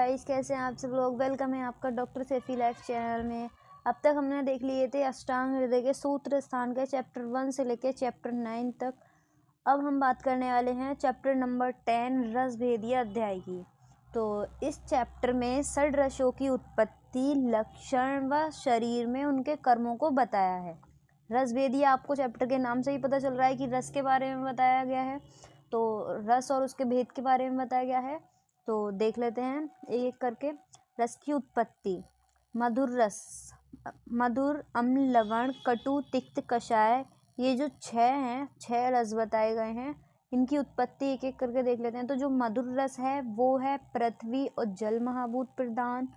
Guys, कैसे हैं आप सब लोग। वेलकम है आपका डॉक्टर सैफी लाइफ चैनल में। अब तक हमने देख लिए थे अष्टांग हृदय के सूत्र स्थान के चैप्टर 1 से लेकर चैप्टर 9 तक। अब हम बात करने वाले हैं चैप्टर नंबर 10 रसभेदीय अध्याय की। तो इस चैप्टर में षड रसों की उत्पत्ति, लक्षण व शरीर में उनके कर्मों को बताया है। रसभेदीय आपको चैप्टर के नाम से ही पता चल रहा है कि रस के बारे में बताया गया है, तो रस और उसके भेद के बारे में बताया गया है। तो देख लेते हैं एक एक करके। रस की उत्पत्ति। मधुर रस, मधुर, अम्ल, लवण, कटु, तिक्त, कषाय, ये जो 6 रस बताए गए हैं, इनकी उत्पत्ति एक एक करके देख लेते हैं। तो जो मधुर रस है वो है पृथ्वी और जल महाभूत प्रधान।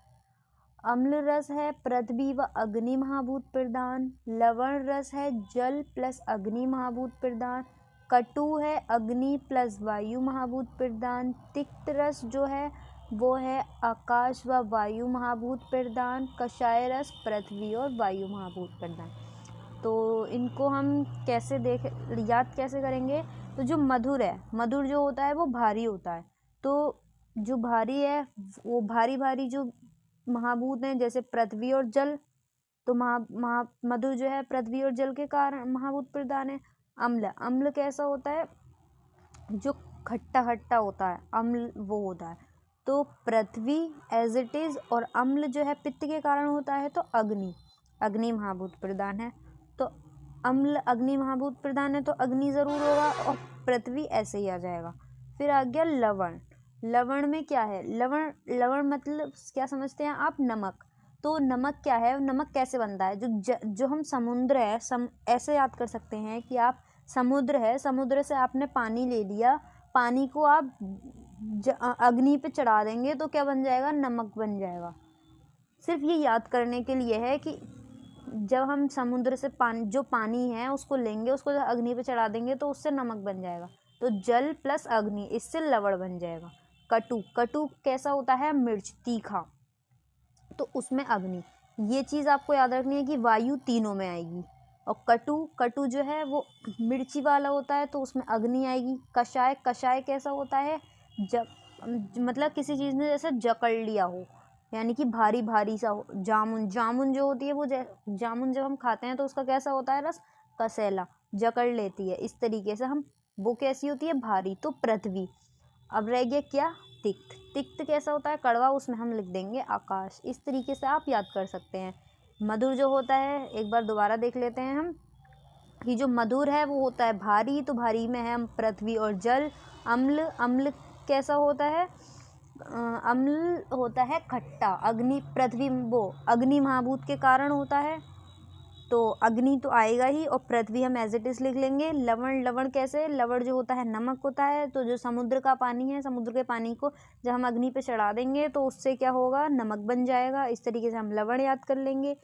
अम्ल रस है पृथ्वी व अग्नि महाभूत प्रधान। लवण रस है जल प्लस अग्नि महाभूत प्रधान। कटु है अग्नि प्लस वायु महाभूत प्रधान। तिक्त रस जो है वो है आकाश व वायु महाभूत प्रधान। कषाय रस पृथ्वी और वायु महाभूत प्रधान। तो इनको हम कैसे याद कैसे करेंगे। तो जो मधुर है, मधुर जो होता है वो भारी होता है। तो जो भारी है वो भारी भारी जो महाभूत हैं, जैसे पृथ्वी और जल, तो मधुर जो है पृथ्वी और जल के कारण महाभूत प्रधान है। अम्ल, अम्ल कैसा होता है, जो खट्टा खट्टा होता है, अम्ल वो होता है। तो पृथ्वी एज इट इज, और अम्ल जो है पित्त के कारण होता है, तो अग्नि, अग्नि महाभूत प्रधान है। तो अम्ल अग्नि महाभूत प्रधान है तो अग्नि जरूर होगा, और पृथ्वी ऐसे ही आ जाएगा। फिर आ गया लवण। लवण में क्या है, लवण, लवण मतलब क्या समझते हैं आप, नमक। तो नमक क्या है, नमक कैसे बनता है, जो हम समुद्र है, ऐसे याद कर सकते हैं कि आप समुद्र है, समुद्र से आपने पानी ले लिया, पानी को आप अग्नि पे चढ़ा देंगे तो क्या बन जाएगा, नमक बन जाएगा। सिर्फ ये याद करने के लिए है कि जब हम समुद्र से जो पानी है उसको लेंगे, उसको अग्नि पे चढ़ा देंगे तो उससे नमक बन जाएगा। तो जल प्लस अग्नि, इससे लवण बन जाएगा। कटु, कटु कैसा होता है, मिर्च, तीखा, तो उसमें अग्नि। ये चीज़ आपको याद रखनी है कि वायु तीनों में आएगी। और कटु, कटु जो है वो मिर्ची वाला होता है तो उसमें अग्नि आएगी। कषाय, कषाय कैसा होता है, मतलब किसी चीज़ ने जैसे जकड़ लिया हो, यानी कि भारी भारी सा हो। जामुन, जामुन जो होती है वो जामुन जब हम खाते हैं तो उसका कैसा होता है रस, कसैला, जकड़ लेती है। इस तरीके से हम, वो कैसी होती है, भारी। तो पृथ्वी। अब रह गया क्या, तिक्त। तिक्त कैसा होता है, कड़वा, उसमें हम लिख देंगे आकाश। इस तरीके से आप याद कर सकते हैं। मधुर जो होता है, एक बार दोबारा देख लेते हैं हम कि जो मधुर है वो होता है भारी, तो भारी में है हम पृथ्वी और जल। अम्ल, अम्ल कैसा होता है, अम्ल होता है खट्टा, अग्नि, पृथ्वी वो अग्नि महाभूत के कारण होता है, तो अग्नि तो आएगा ही, और पृथ्वी हम एज इट इज लिख लेंगे। लवण, लवण कैसे, लवण जो होता है नमक होता है, तो जो समुद्र का पानी है, समुद्र के पानी को जब हम अग्नि पे चढ़ा देंगे तो उससे क्या होगा, नमक बन जाएगा। इस तरीके से हम लवण याद कर लेंगे।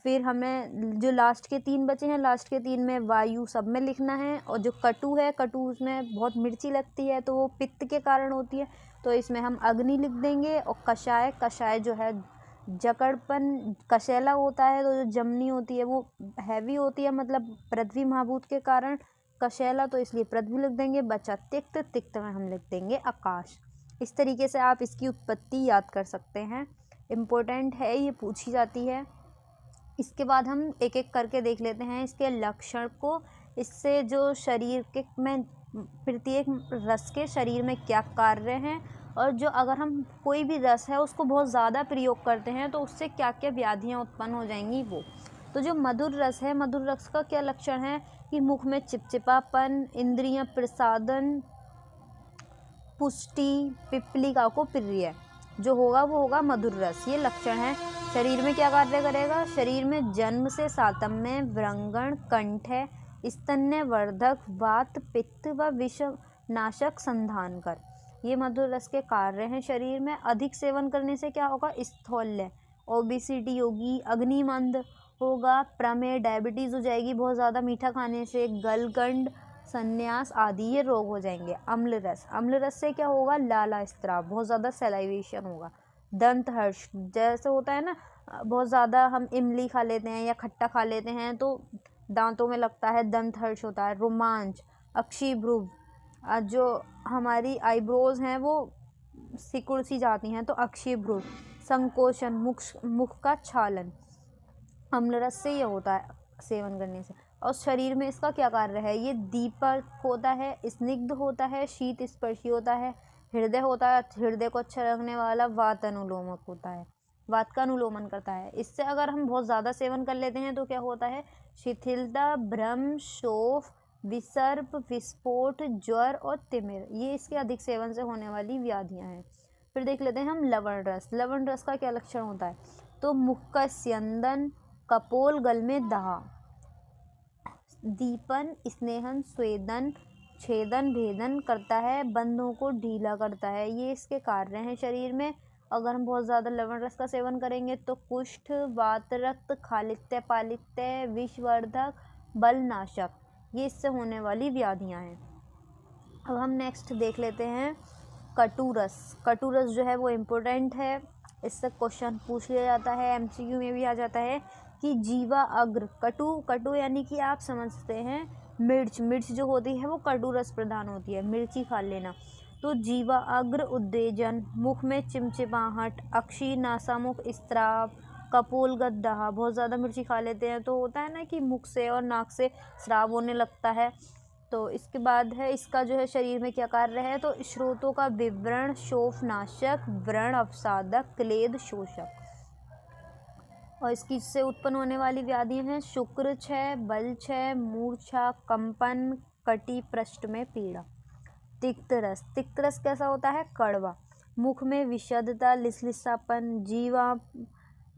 फिर हमें जो लास्ट के 3 बचे हैं, लास्ट के 3 में वायु सब में लिखना है। और जो कटु है, कटु उसमें बहुत मिर्ची लगती है तो वो पित्त के कारण होती है, तो इसमें हम अग्नि लिख देंगे। और कषाय, कषाय जो है जकड़पन, कशैला होता है, तो जो जमनी होती है वो हैवी होती है, मतलब पृथ्वी महाभूत के कारण कशैला, तो इसलिए पृथ्वी लिख देंगे। बचा तिक्त, तिक्त में हम लिख देंगे आकाश। इस तरीके से आप इसकी उत्पत्ति याद कर सकते हैं, इम्पोर्टेंट है, ये पूछी जाती है। इसके बाद हम एक एक करके देख लेते हैं इसके लक्षण को। इससे जो शरीर के में प्रत्येक रस के शरीर में क्या कार्य हैं, और जो अगर हम कोई भी रस है उसको बहुत ज़्यादा प्रयोग करते हैं तो उससे क्या क्या व्याधियाँ उत्पन्न हो जाएंगी वो। तो जो मधुर रस है, मधुर रस का क्या लक्षण है कि मुख में चिपचिपापन, इंद्रियां प्रसादन, पुष्टि, पिप्पलिका को प्रिय, जो होगा वो होगा मधुर रस, ये लक्षण है। शरीर में क्या कार्य करेगा, शरीर में जन्म से सातम्य, व्रंगण, कंठ, स्तन्य वर्धक, वात, पित्त व विष नाशक संधान कर, ये मधुर रस के कार्य हैं शरीर में। अधिक सेवन करने से क्या होगा, स्थौल्य, ओबेसिटी होगी, अग्निमंद होगा, प्रमेय, डायबिटीज हो जाएगी बहुत ज़्यादा मीठा खाने से, गलगंड, संन्यास आदि ये रोग हो जाएंगे। अम्ल रस, अम्ल रस से क्या होगा, लाला स्त्राव, बहुत ज़्यादा सलाइवेशन होगा। दंत हर्ष, जैसे होता है ना, बहुत ज़्यादा हम इमली खा लेते हैं या खट्टा खा लेते हैं तो दांतों में लगता है, दंत हर्ष होता है। रोमांच, अक्षिभ्रुव, जो हमारी आईब्रोज हैं वो सिकुड़ सी जाती हैं तो अक्षीय भ्रूण, संकोचन, मुख का छालन, अम्ल रस से ये होता है सेवन करने से। और शरीर में इसका क्या कार्य है, ये दीपक होता है, स्निग्ध होता है, शीत स्पर्शी होता है, हृदय होता है, हृदय को अच्छा रखने वाला, वात अनुलोमक होता है, वात का अनुलोमन करता है। इससे अगर हम बहुत ज़्यादा सेवन कर लेते हैं तो क्या होता है, शिथिलता, भ्रम, शोफ, विसर्प, विस्फोट, ज्वर और तिमिर, ये इसके अधिक सेवन से होने वाली व्याधियां हैं। फिर देख लेते हैं हम लवण रस। लवण रस का क्या लक्षण होता है, तो मुख का स्यंदन, कपोल, गल में दाह, दीपन, स्नेहन, स्वेदन, छेदन, भेदन करता है, बंधों को ढीला करता है, ये इसके कार्य हैं शरीर में। अगर हम बहुत ज़्यादा लवण रस का सेवन करेंगे तो कुष्ठ, वात, रक्त, खालित्य, पालित्य, विषवर्धक, बलनाशक, ये इससे होने वाली व्याधियां हैं। अब हम नेक्स्ट देख लेते हैं कटुरस। कटुरस जो है वो इम्पोर्टेंट है, इससे क्वेश्चन पूछ लिया जाता है, एमसीक्यू में भी आ जाता है कि जीवा अग्र, कटु यानी कि आप समझते हैं मिर्च जो होती है वो कटुरस प्रधान होती है, मिर्ची खा लेना। तो जीवा अग्र उद्देजन, मुख में चिमचिमाहट, अक्षी नासामुख स्त्राव, कपोलगत दाह, बहुत ज़्यादा मिर्ची खा लेते हैं तो होता है ना कि मुख से और नाक से स्राव होने लगता है। तो इसके बाद है इसका जो है शरीर में क्या कार्य है, तो स्रोतों का विवरण, शोफनाशक, व्रण अवसादक, क्लेद शोषक। और इसकी से उत्पन्न होने वाली व्याधियां हैं शुक्र क्षय, बल क्षय, मूर्छा, कंपन, कटी पृष्ठ में पीड़ा। तिक्त रस। तिक्त रस कैसा होता है, कड़वा, मुख में विषदता, लिसलिसापन,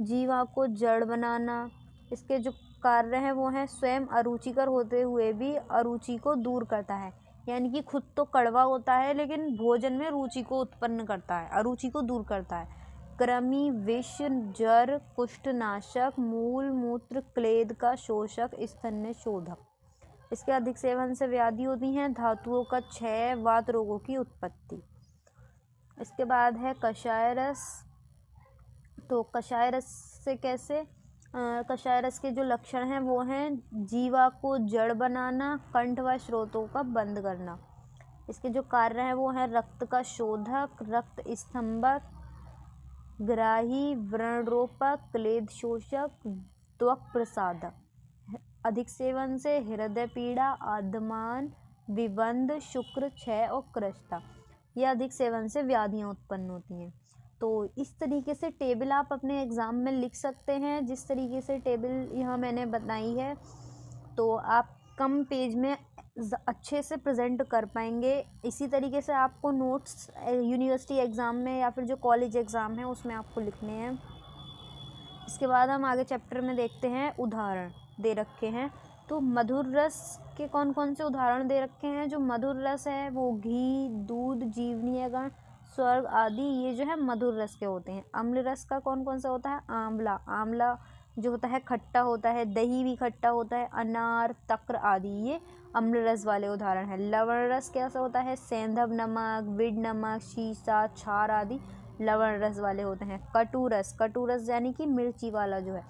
जीवा को जड़ बनाना। इसके जो कार्य हैं वो हैं स्वयं अरुचिकर होते हुए भी अरुचि को दूर करता है, यानी कि खुद तो कड़वा होता है लेकिन भोजन में रुचि को उत्पन्न करता है, अरुचि को दूर करता है। कृमि, विष, जर, कुष्ठनाशक, मूल मूत्र, क्लेद का शोषक, स्तन्य शोधक। इसके अधिक सेवन से व्याधि होती हैं धातुओं का क्षय, वात रोगों की उत्पत्ति। इसके बाद है कषाय रस। तो कषाय रस से कैसे, कषाय रस के जो लक्षण हैं वो हैं जीवा को जड़ बनाना, कंठ व स्रोतों का बंद करना। इसके जो कार्य हैं वो हैं रक्त का शोधक, रक्त स्तंभक, ग्राही, व्रणरोपक, क्लेद शोषक, त्वक प्रसादक। अधिक सेवन से हृदय पीड़ा, आदमान, विबंध, शुक्र क्षय और कृष्णता, ये अधिक सेवन से व्याधियां उत्पन्न होती हैं। तो इस तरीके से टेबल आप अपने एग्ज़ाम में लिख सकते हैं, जिस तरीके से टेबल यहाँ मैंने बताई है तो आप कम पेज में अच्छे से प्रेजेंट कर पाएंगे। इसी तरीके से आपको नोट्स यूनिवर्सिटी एग्ज़ाम में या फिर जो कॉलेज एग्ज़ाम है उसमें आपको लिखने हैं। इसके बाद हम आगे चैप्टर में देखते हैं, उदाहरण दे रखे हैं। तो मधुर रस के कौन कौन से उदाहरण दे रखे हैं। जो मधुर रस है वो घी, दूध, जीवनीय गण, स्वर्ग आदि, ये जो है मधुर रस के होते हैं। अम्ल रस का कौन कौन सा होता है, आंवला, आंवला जो होता है खट्टा होता है, दही भी खट्टा होता है, अनार, तक्र आदि, ये अम्ल रस वाले उदाहरण है। लवण रस कैसा होता है, सेंधव नमक, बिड नमक, शीशा, क्षार आदि लवण रस वाले होते हैं। कटुरस, कटुरस यानी कि मिर्ची वाला जो है,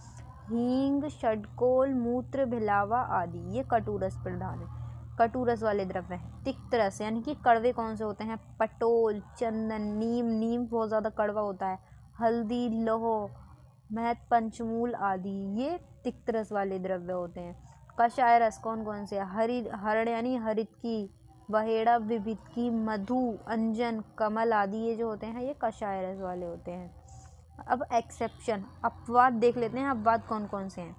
हींग, षडकोल, मूत्र, भिलावा आदि, ये कटुरस प्रधान है, कटुरस वाले द्रव्य हैं। तिक्त रस यानी कि कड़वे कौन से होते हैं, पटोल, चंदन, नीम, नीम बहुत ज़्यादा कड़वा होता है, हल्दी, लौह, महत, पंचमूल आदि, ये तिक्त रस वाले द्रव्य होते हैं। कषाय रस कौन कौन से, हरण यानी हरित की, बहेड़ा, विभित की, मधु, अंजन, कमल आदि, ये जो होते हैं ये कषाय रस वाले होते हैं। अब एक्सेप्शन, अपवाद देख लेते हैं। अपवाद कौन कौन से हैं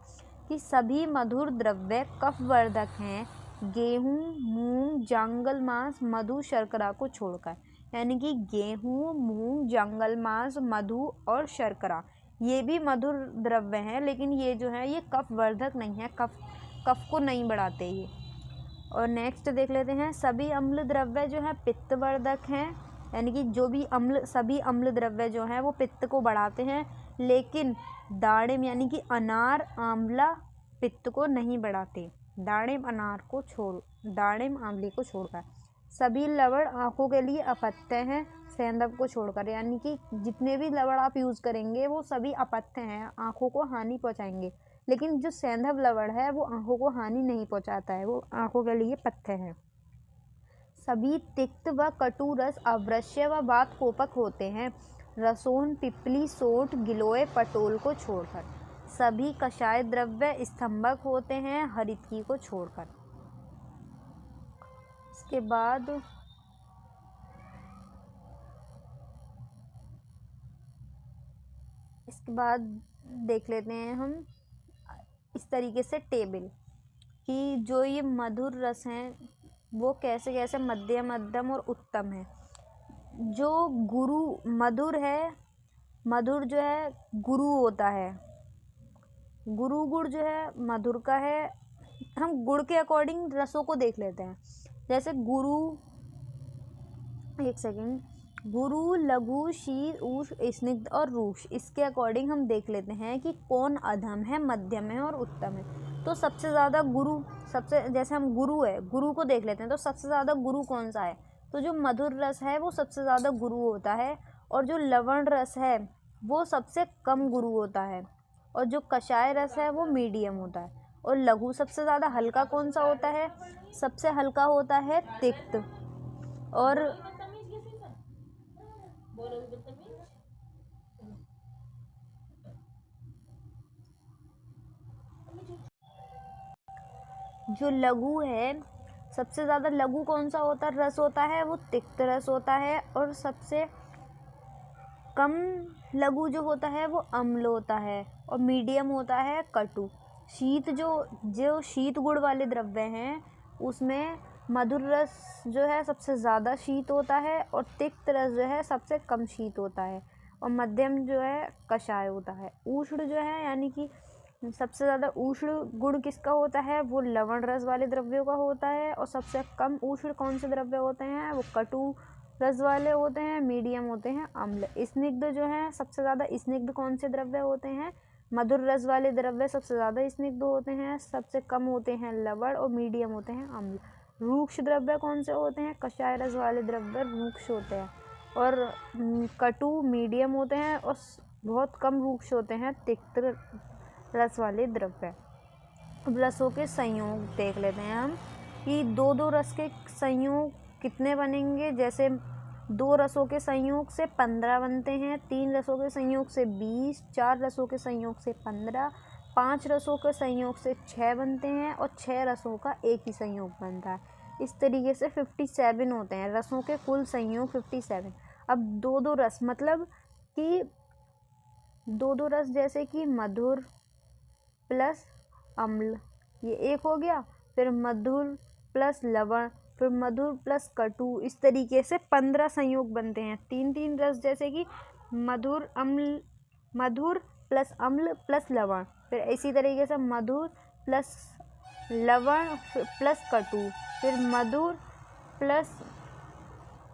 कि सभी मधुर द्रव्य कफवर्धक हैं, गेहूँ, मूंग, जंगल मांस, मधु, शर्करा को छोड़कर। यानी कि गेहूँ, मूंग, जंगल मांस, मधु और शर्करा ये भी मधुर द्रव्य हैं, लेकिन ये जो है ये कफवर्धक नहीं है, कफ को नहीं बढ़ाते ये। और नेक्स्ट देख लेते हैं, सभी अम्ल द्रव्य जो है पित्तवर्धक हैं, यानी कि जो भी सभी अम्ल द्रव्य जो हैं वो पित्त को बढ़ाते हैं, लेकिन दाड़िम यानी कि अनार, आंवला पित्त को नहीं बढ़ाते, दाड़िम आंवले को छोड़कर। सभी लवण आँखों के लिए अपत्य हैं, सेंधव को छोड़कर, यानी कि जितने भी लवण आप यूज़ करेंगे वो सभी अपत्य हैं, आँखों को हानि पहुँचाएंगे, लेकिन जो सेंधव लवण है वो आँखों को हानि नहीं पहुँचाता है, वो आँखों के लिए पथ्य है। सभी तिक्त व कटु रस अवश्य व वातकोपक होते हैं, रसोन, पिप्पली, सोंठ, गिलोय, पटोल को छोड़कर। सभी कषाय द्रव्य स्तंभक होते हैं, हरितकी को छोड़कर। इसके बाद देख लेते हैं हम इस तरीके से टेबल कि जो ये मधुर रस हैं वो कैसे कैसे मध्यम, मध्यम और उत्तम है। जो गुरु मधुर है, मधुर जो है गुरु होता है, गुरु गुड़ जो है मधुर का है। हम गुड़ के अकॉर्डिंग रसों को देख लेते हैं। जैसे गुरु, एक सेकेंड, गुरु, लघु, शीर, उष्ण, स्निग्ध और रूक्ष, इसके अकॉर्डिंग हम देख लेते हैं कि कौन अधम है, मध्यम है और उत्तम है। तो सबसे ज़्यादा गुरु, जैसे हम गुरु है, गुरु को देख लेते हैं तो सबसे ज़्यादा गुरु कौन सा है, तो जो मधुर रस है वो सबसे ज़्यादा गुरु होता है, और जो लवण रस है वो सबसे कम गुरु होता है, और जो कषाय रस है वो मीडियम होता है। और लघु सबसे ज़्यादा हल्का कौन सा होता है, सबसे हल्का होता है तिक्त। और जो लघु है, सबसे ज़्यादा लघु कौन सा होता है, रस होता है वो तिक्त रस होता है, और सबसे कम लघु जो होता है वो अम्ल होता है, और मीडियम होता है कटु। शीत जो शीत गुड़ वाले द्रव्य हैं उसमें मधुर रस जो है सबसे ज़्यादा शीत होता है, और तिक्त रस जो है सबसे कम शीत होता है, और मध्यम जो है कषाय होता है। उष्ण जो है यानी कि सबसे ज़्यादा उष्ण गुण किसका होता है, वो लवण रस वाले द्रव्यों का होता है, और सबसे कम उष्ण कौन से द्रव्य होते हैं, वो कटु रस वाले होते हैं, मीडियम होते हैं अम्ल। स्निग्ध जो है सबसे ज़्यादा स्निग्ध कौन से द्रव्य होते हैं, मधुर रस वाले द्रव्य सबसे ज़्यादा स्निग्ध होते हैं, सबसे कम होते हैं लवण, और मीडियम होते हैं अम्ल। रूक्ष द्रव्य कौन से होते हैं, कषाय रस वाले द्रव्य रूक्ष होते हैं, और कटु मीडियम होते हैं, और बहुत कम रूक्ष होते हैं तिक्त रस वाले द्रव्य। अब रसों के संयोग देख लेते हैं हम कि दो दो रस के संयोग कितने बनेंगे। जैसे 2 रसों के संयोग से 15 बनते हैं, 3 रसों के संयोग से 20, 4 रसों के संयोग से 15, 5 रसों के संयोग से 6 बनते हैं, और 6 रसों का एक ही संयोग बनता है। इस तरीके से 57 होते हैं रसों के कुल संयोग 57। अब 2-2 रस मतलब कि 2-2 रस जैसे कि मधुर प्लस अम्ल, ये एक हो गया, फिर मधुर प्लस लवण, फिर मधुर प्लस कटु, इस तरीके से 15 संयोग बनते हैं। 3-3 रस जैसे कि मधुर प्लस अम्ल प्लस लवण, फिर इसी तरीके से मधुर प्लस लवण प्लस कटु, फिर मधुर प्लस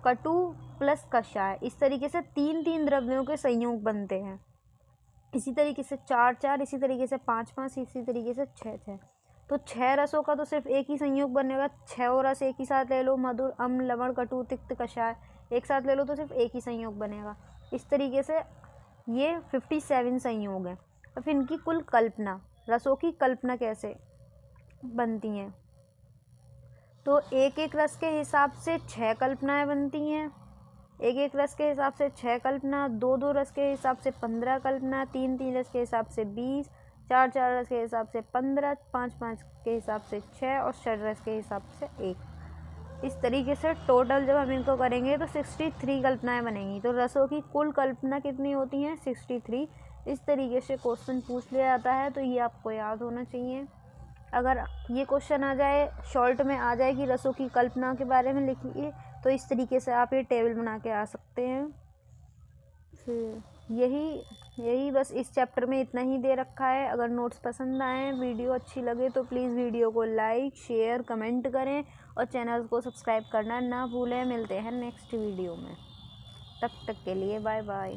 कटु प्लस कषाय, इस तरीके से 3-3 द्रव्यों के संयोग बनते हैं। इसी तरीके से 4-4, इसी तरीके से 5-5, इसी तरीके से 6-6। तो 6 रसों का तो सिर्फ एक ही संयोग बनेगा। 6 रस एक ही साथ ले लो, मधुर अम्ल लवण कटु तिक्त कषाय एक साथ ले लो तो सिर्फ एक ही संयोग बनेगा। इस तरीके से ये 57 संयोग हैं। अब इनकी कुल कल्पना, रसों की कल्पना कैसे बनती हैं, तो एक एक रस के हिसाब से 6 कल्पनाएँ बनती हैं। एक एक रस के हिसाब से 6 कल्पना, 2-2 रस के हिसाब से 15 कल्पना, 3-3 रस के हिसाब से 20, 4-4 रस के हिसाब से 15, 5-5 के हिसाब से 6, और 6 रस के हिसाब से 1। इस तरीके से टोटल जब हम इनको करेंगे तो 63 कल्पनाएँ बनेंगी। तो रसों की कुल कल्पना कितनी होती हैं, 63। इस तरीके से क्वेश्चन पूछ लिया जाता है, तो ये आपको याद होना चाहिए। अगर ये क्वेश्चन आ जाए, शॉर्ट में आ जाए कि रसों की कल्पना के बारे में लिखिए, तो इस तरीके से आप ये टेबल बना के आ सकते हैं। फिर यही बस इस चैप्टर में इतना ही दे रखा है। अगर नोट्स पसंद आए, वीडियो अच्छी लगे तो प्लीज़ वीडियो को लाइक, शेयर, कमेंट करें, और चैनल को सब्सक्राइब करना ना भूलें। मिलते हैं नेक्स्ट वीडियो में, तब तक के लिए बाय बाय।